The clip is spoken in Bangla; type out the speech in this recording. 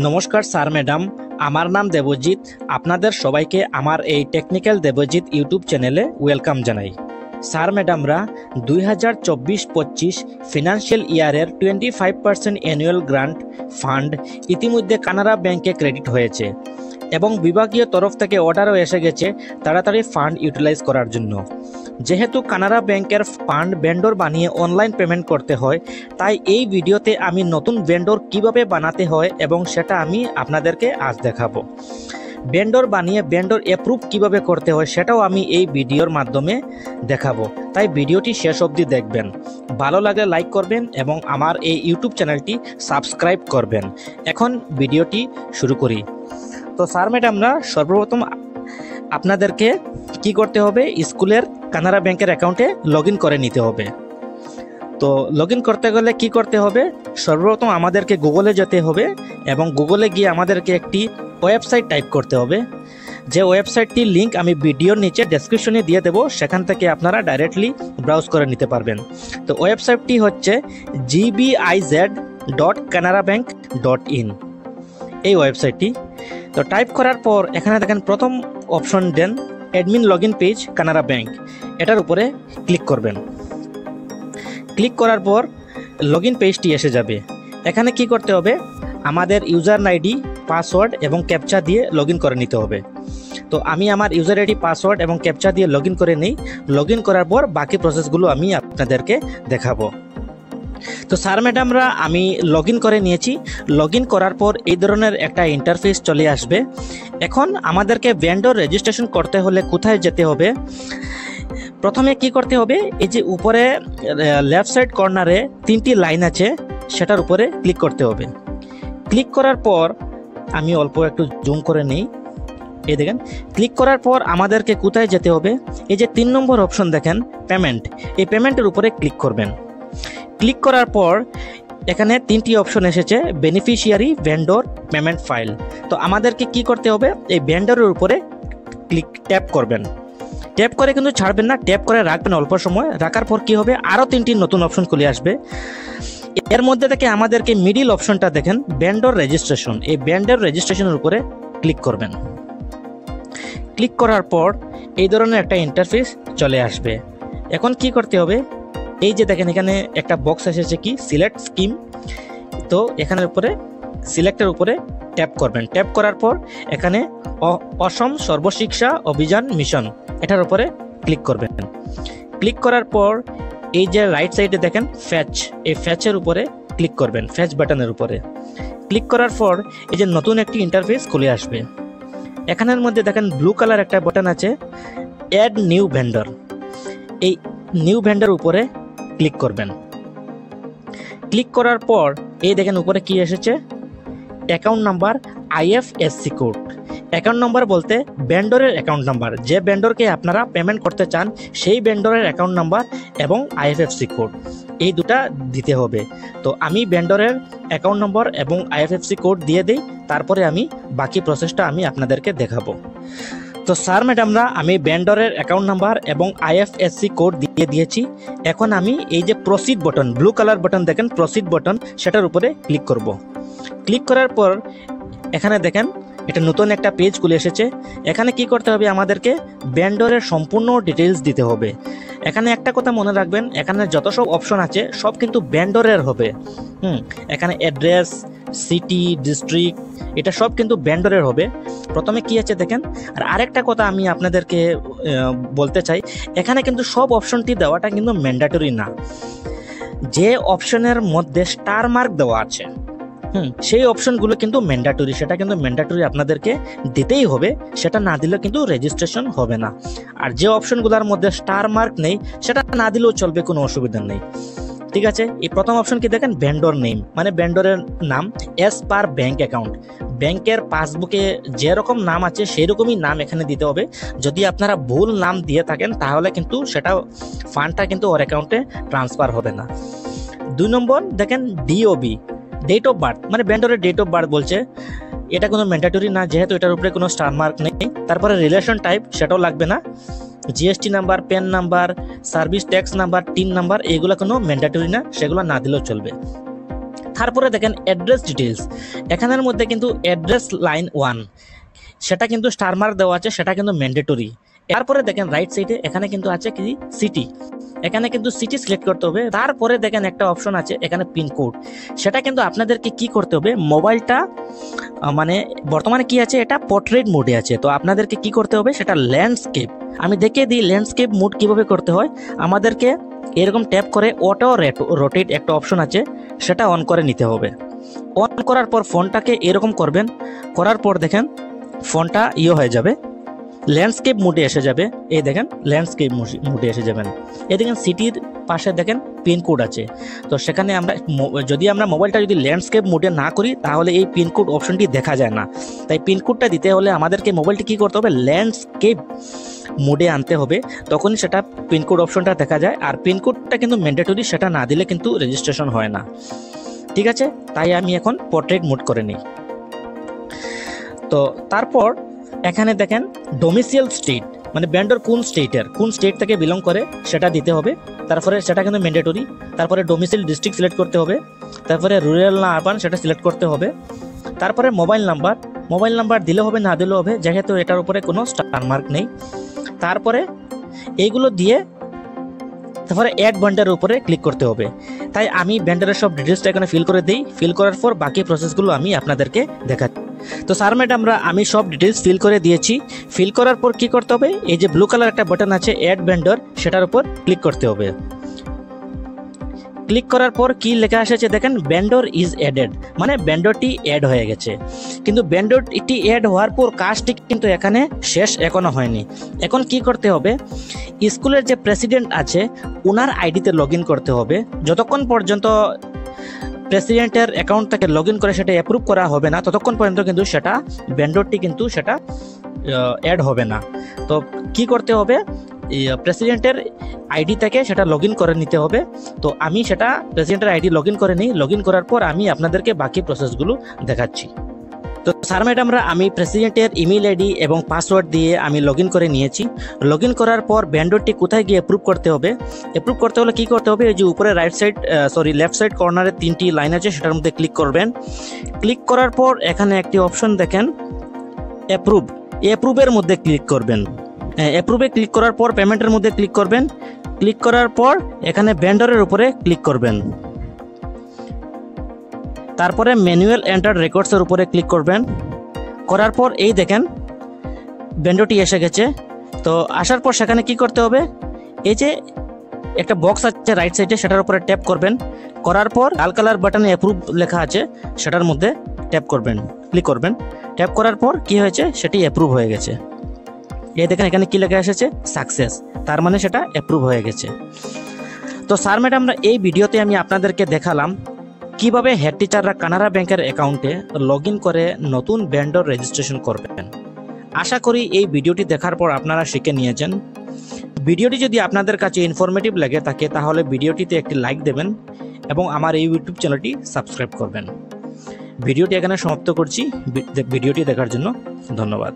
নমস্কার স্যার ম্যাডাম, আমার নাম দেবজিৎ। আপনাদের সবাইকে আমার এই টেকনিক্যাল দেবজিৎ ইউটিউব চ্যানেলে ওয়েলকাম জানাই। স্যার ম্যাডামরা 2024-25 ফিনান্সিয়াল ইয়ারের 25% অ্যানুয়াল গ্রান্ট ফান্ড ইতিমধ্যে কানাড়া ব্যাংকে ক্রেডিট হয়েছে এবং বিভাগীয় তরফ থেকে অর্ডারও এসে গেছে তাড়াতাড়ি ফান্ড ইউটিলাইজ করার জন্য। যেহেতু কানাড়া ব্যাংকের ফান্ড ভেন্ডর বানিয়ে অনলাইন পেমেন্ট করতে হয়, তাই এই ভিডিওতে আমি নতুন ভেন্ডর কিভাবে বানাতে হয় এবং সেটা আমি আপনাদেরকে আজ দেখাবো। ভেন্ডর বানিয়ে ভেন্ডর অ্যাপ্রুভ কিভাবে করতে হয় সেটাও আমি এই ভিডিওর মাধ্যমে দেখাবো, তাই ভিডিওটি শেষ অবধি দেখবেন। ভালো লাগলে লাইক করবেন এবং আমার এই ইউটিউব চ্যানেলটি সাবস্ক্রাইব করবেন। এখন ভিডিওটি শুরু করি। তো স্যার ম্যাডামরা সর্বপ্রথম আপনাদেরকে কি করতে হবে, স্কুলের কানাড়া ব্যাংকের অ্যাকাউন্টে লগ ইন করে নিতে হবে। তো লগ ইন করতে গেলে কি করতে হবে, সর্বপ্রথম আমাদেরকে গুগলে যেতে হবে এবং গুগলে গিয়ে আমাদেরকে একটি ওয়েবসাইট টাইপ করতে হবে। যে ওয়েবসাইটটির লিঙ্ক আমি ভিডিওর নিচে ডেসক্রিপশনে দিয়ে দেবো, সেখান থেকে আপনারা ডাইরেক্টলি ব্রাউজ করে নিতে পারবেন। তো ওয়েবসাইটটি হচ্ছে gbiz.canarabank.in, এই ওয়েবসাইটটি। তো টাইপ করার পর এখানে দেখেন প্রথম option then admin log in page Canara bank, এটার উপরে ক্লিক করবেন। ক্লিক করার পর লগ ইন পেজটি এসে যাবে। এখানে কি করতে হবে, আমাদের ইউজার আইডি, পাসওয়ার্ড এবং ক্যাপচা দিয়ে লগ ইন করে নিতে হবে। তো আমি আমার ইউজার আইডি, পাসওয়ার্ড এবং ক্যাপচা দিয়ে লগ ইন করে নিই। লগ ইন করার পর বাকি প্রসেসগুলো আমি আপনাদেরকে দেখাবো। তো স্যার ম্যাডামরা আমি লগ ইন করে নিয়েছি। লগ ইন করার পর এই ধরনের একটা ইন্টারফেস চলে আসবে। এখন আমাদেরকে ভেন্ডর রেজিস্ট্রেশন করতে হলে কোথায় যেতে হবে, প্রথমে কি করতে হবে, এই যে উপরে লেফট সাইড কর্নারে 3টি লাইন আছে, সেটার উপরে ক্লিক করতে হবে। ক্লিক করার পর আমি অল্প একটু জুম করে নিই, এই দেখেন। ক্লিক করার পর আমাদেরকে কোথায় যেতে হবে, এই যে 3 নম্বর অপশন দেখেন পেমেন্ট, এই পেমেন্টের উপরে ক্লিক করবেন। ক্লিক করার পর এখানে 3টি অপশন এসেছে, বেনিফিশিয়ারি, ভেন্ডর, পেমেন্ট ফাইল। তো আমাদেরকে কি করতে হবে, এই ভেন্ডরের উপরে ট্যাপ করবেন। ট্যাপ করে কিন্তু ছাড়বেন না, ট্যাপ করে রাখবেন অল্প সময়। রাখার পর কি হবে, আরও 3টি নতুন অপশন খুলে আসবে। এর মধ্যে থেকে আমাদেরকে মিডিল অপশনটা দেখেন ভেন্ডর রেজিস্ট্রেশন, এই ভেন্ডর রেজিস্ট্রেশনের উপরে ক্লিক করবেন। ক্লিক করার পর এই ধরনের একটা ইন্টারফেস চলে আসবে। এখন কি করতে হবে, এই যে দেখেন এখানে একটা বক্স এসেছে কি সিলেক্ট স্কিম, তো এখানের উপরে সিলেক্টের উপরে ট্যাপ করবেন। ট্যাপ করার পর এখানে অসম সর্বশিক্ষা অভিযান মিশন, এটার উপরে ক্লিক করবেন। ক্লিক করার পর এই যে রাইট সাইডে দেখেন ফ্যাচ, এই ফ্যাচের উপরে ক্লিক করবেন, ফ্যাচ বাটনের উপরে। ক্লিক করার পর এই যে নতুন একটি ইন্টারফেস খুলে আসবে। এখানের মধ্যে দেখেন ব্লু কালার একটা বাটন আছে, অ্যাড নিউ ভেন্ডর, এই নিউ ভেন্ডর উপরে ক্লিক করবেন। ক্লিক করার পর এই দেখেন উপরে কি এসেছে, account number, IFSC code. Account number বলতে ভেন্ডরের অ্যাকাউন্ট নাম্বার, যে ভেন্ডরকে আপনারা পেমেন্ট করতে চান সেই ভেন্ডরের অ্যাকাউন্ট নাম্বার এবং আইএফএসসি কোড, এই দুটা দিতে হবে। তো আমি ভেন্ডরের অ্যাকাউন্ট নম্বর এবং আইএফএসসি কোড দিয়ে দিই, তারপরে আমি বাকি প্রসেসটা আমি আপনাদেরকে দেখাবো। তো স্যার ম্যাডামরা আমি ভেন্ডরের অ্যাকাউন্ট নাম্বার এবং আইএফএসসি কোড দিয়ে দিয়েছি। এখন আমি এই যে proceed button, blue colour button দেখেন প্রসিড বাটন, সেটার উপরে ক্লিক করব। ক্লিক করার পর এখানে দেখেন এটা নতুন একটা পেজ খুলে এসেছে। এখানে কি করতে হবে, আমাদেরকে ভেন্ডরের সম্পূর্ণ ডিটেলস দিতে হবে। এখানে একটা কথা মনে রাখবেন, এখানে যত সব অপশন আছে সব কিন্তু ভেন্ডরের হবে। এখানে অ্যাড্রেস, সিটি, ডিস্ট্রিক্ট, এটা সব কিন্তু ভেন্ডরের হবে। প্রথমে কি আছে দেখেন। আর আরেকটা কথা আমি আপনাদেরকে বলতে চাই, এখানে কিন্তু সব অপশনটি দেওয়াটা কিন্তু ম্যান্ডেটরি না। যে অপশনের মধ্যে স্টার মার্ক দেওয়া আছে সেই অপশনগুলো কিন্তু ম্যান্ডেটরি, সেটা কিন্তু ম্যান্ডেটরি আপনাদেরকে দিতেই হবে, সেটা না দিলে কিন্তু রেজিস্ট্রেশন হবে না। আর যে অপশনগুলোর মধ্যে স্টার মার্ক নেই সেটা না দিলেও চলবে, কোনো অসুবিধা নেই, ঠিক আছে। এই প্রথম অপশন কি দেখেন, ভেন্ডর নেম, মানে ভেন্ডরের নাম এস পার ব্যাংক অ্যাকাউন্ট, ব্যাংকের পাসবুকে যেরকম নাম আছে সেই রকমই নাম এখানে দিতে হবে। যদি আপনারা ভুল নাম দিয়ে থাকেন তাহলে কিন্তু সেটা ফান্ডটা কিন্তু ওর অ্যাকাউন্টে ট্রান্সফার হবে না। 2 নম্বর দেখেন ডিওবি, ডেট অফ বার্থ, মানে ভেন্ডরের ডেট অফ বার্থ বলছে, এটা কোনো ম্যান্ডেটরি না যেহেতু এটার উপরে কোনো স্টার মার্ক নেই। তারপরে রিলেশন টাইপ, সেটাও লাগবে না। GST number, PAN number, service tax number, TIN number, এগুলো কোনো ম্যান্ডেটরি না, সেগুলো না দিলেও চলবে। তারপরে দেখেন অ্যাড্রেস ডিটেলস, এখানের মধ্যে কিন্তু অ্যাড্রেস লাইন 1 সেটা কিন্তু স্টার মার্ক দেওয়া আছে, সেটা কিন্তু ম্যান্ডেটরি। তারপরে দেখেন রাইট সাইডে এখানে কিন্তু আছে কি সিটি, এখানে কিন্তু সিটি সিলেক্ট করতে হবে। তারপরে দেখেন একটা অপশন আছে এখানে পিনকোড, সেটা কিন্তু আপনাদেরকে কি করতে হবে, মোবাইলটা মানে বর্তমানে কি আছে, এটা পোর্ট্রেট মোডে আছে, তো আপনাদেরকে কি করতে হবে সেটা ল্যান্ডস্কেপ। আমি দেখিয়ে দিই ল্যান্ডস্কেপ মোড কিভাবে করতে হয়। আমাদেরকে এরকম ট্যাপ করে অটো রোটেট একটা অপশন আছে, সেটা অন করে নিতে হবে। অন করার পর ফোনটাকে এরকম করবেন, করার পর দেখেন ফোনটা হয়ে যাবে, ল্যান্ডস্কেপ মোডে এসে যাবে। এই দেখেন ল্যান্ডস্কেপ মোডে এসে যাবেন। এই দেখেন সিটির পাশে দেখেন পিনকোড আছে, তো সেখানে আমরা যদি আমরা মোবাইলটা যদি ল্যান্ডস্কেপ মোডে না করি তাহলে এই পিনকোড অপশনটি দেখা যায় না। তাই পিনকোডটা দিতে হলে আমাদেরকে মোবাইলটি কী করতে হবে, ল্যান্ডস্কেপ মোডে আনতে হবে, তখনই সেটা পিনকোড অপশনটা দেখা যায়। আর পিনকোডটা কিন্তু ম্যান্ডেটরি, সেটা না দিলে কিন্তু রেজিস্ট্রেশন হয় না। ঠিক আছে, তাই আমি এখন পোর্ট্রেট মোড করে নিই। তো তারপর এখানে দেখেন ডোমিসাইল স্টেট, মানে ভেন্ডর কোন স্টেট থেকে বিলং করে সেটা দিতে হবে। তারপরে সেটা কিন্তু ম্যান্ডেটরি। তারপরে ডোমিসাইল ডিস্ট্রিক্ট সিলেক্ট করতে হবে। তারপরে রুরাল না আরবান সেটা সিলেক্ট করতে হবে। তারপরে মোবাইল নাম্বার দিলে হবে না দিলেও হবে, যেহেতু এটার উপরে কোনো স্টার মার্ক নেই। তারপরে এইগুলো দিয়ে তারপরে অ্যাড ভেন্ডারের উপরে ক্লিক করতে হবে। তাই আমি ভেন্ডারের সব ডিটেলসটা এখানে ফিল করে দিই। ফিল করার পর বাকি প্রসেসগুলো আমি আপনাদেরকে দেখাচ্ছি। তো স্যার ম্যাডাম আমি সব ডিটেলস ফিল করে দিয়েছি। ফিল করার পর কি করতে হবে, এই যে ব্লু কালার একটা বাটন আছে অ্যাড ভেন্ডর, সেটার উপর ক্লিক করতে হবে। ক্লিক করার পর কি লেখা এসেছে দেখেন, ভেন্ডর ইজ অ্যাডেড, মানে ভেন্ডরটি অ্যাড হয়ে গেছে। কিন্তু ভেন্ডরটি অ্যাড হওয়ার পর কাজটি কিন্তু এখানে শেষ এখনো হয়নি। এখন কি করতে হবে, স্কুলের যে প্রেসিডেন্ট আছে ওনার আইডিতে লগ ইন করতে হবে। যতক্ষণ পর্যন্ত প্রেসিডেন্টের অ্যাকাউন্ট থেকে লগ ইন করে সেটা অ্যাপ্রুভ করা হবে না, ততক্ষণ পর্যন্ত কিন্তু সেটা ভেন্ডরটি কিন্তু সেটা অ্যাড হবে না। তো কি করতে হবে, প্রেসিডেন্টের আইডি থেকে সেটা লগ ইন করে নিতে হবে। তো আমি সেটা প্রেসিডেন্টের আইডি লগ ইন করে নিই। লগ ইন করার পর আমি আপনাদেরকে বাকি প্রসেসগুলো দেখাচ্ছি। তো স্যার ম্যাডাম আমি প্রেসিডেন্টের ইমেল আইডি এবং পাসওয়ার্ড দিয়ে আমি লগ ইন করে নিয়েছি। লগ ইন করার পর ভেন্ডরটি কোথায় গিয়ে অ্যাপ্রুভ করতে হবে, অ্যাপ্রুভ করতে হলে কী করতে হবে, এই যে উপরে লেফট সাইড কর্নারে 3টি লাইন আছে, সেটার মধ্যে ক্লিক করবেন। ক্লিক করার পর এখানে একটি অপশন দেখেন অ্যাপ্রুভের মধ্যে ক্লিক করবেন। অ্যাপ্রুভে ক্লিক করার পর পেমেন্টের মধ্যে ক্লিক করবেন। ক্লিক করার পর এখানে ভেন্ডরের উপরে ক্লিক করবেন। তারপরে ম্যানুয়াল এন্টার রেকর্ডসের উপরে ক্লিক করবেন। করার পর এই দেখেন ভেন্ডরটি এসে গেছে। তো আসার পর সেখানে কি করতে হবে, এই যে একটা বক্স আছে রাইট সাইডে, সেটার উপরে ট্যাপ করবেন। করার পর লাল কালার বাটনে অ্যাপ্রুভ লেখা আছে, সেটার মধ্যে ট্যাপ করবেন, ক্লিক করবেন। ট্যাপ করার পর কি হয়েছে, সেটি অ্যাপ্রুভ হয়ে গেছে। এই দেখেন এখানে কি লেখা এসেছে, সাকসেস, তার মানে সেটা অ্যাপ্রুভ হয়ে গেছে। তো স্যার ম্যাডাম এই ভিডিওতে আমি আপনাদেরকে দেখালাম কিভাবে হেড টিচাররা কানাড়া ব্যাংকের অ্যাকাউন্টে লগ ইন করে নতুন ভেন্ডর রেজিস্ট্রেশন করবেন। আশা করি এই ভিডিওটি দেখার পর আপনারা শিখে নিয়েছেন। ভিডিওটি যদি আপনাদের কাছে ইনফরমেটিভ লাগে থাকে তাহলে ভিডিওটিতে একটি লাইক দেবেন এবং আমার এই ইউটিউব চ্যানেলটি সাবস্ক্রাইব করবেন। ভিডিওটি এখানে সমাপ্ত করছি। ভিডিওটি দেখার জন্য ধন্যবাদ।